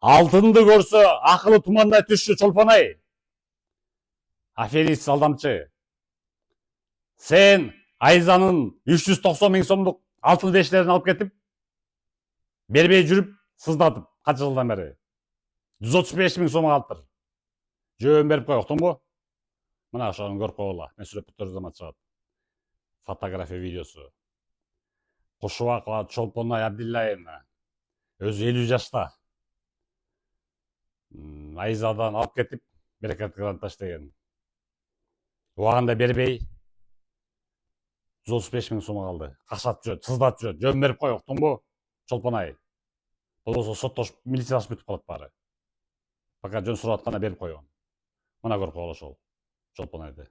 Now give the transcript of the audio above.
Алтынды көрсө акылы тумандай түшчү чолпон-ай. Аферист алдамчы. Сен Айзанын 390 000 сомдук алтын дештерин алып кетип, бербей жүрүп, сыздатып, канча жылдан бери 135 000 сомго алыптыр. Жөн берип коек, уктуңбу? Мына ошону көрүп койгула. Мен сүрөт бүттөрү замат чыгат. Фотография, видеосу. Кушубакова Чолпон-ай Абдилляевна. Өзү 50 жашта. Айзадан алып кетип, берекет таштеген. Убагында бербей 135 000 сом калды. Кашап жүрөт, сыздатып жүрөт. Жөн берип коек, уктуңбу? Чолпон-ай. Болбосо соттошуп, милиция ашып бүтүп калат баары. Пока жөн сурап атканда берип койгон. Мына көрүп койгула ошол Чолпон-айды.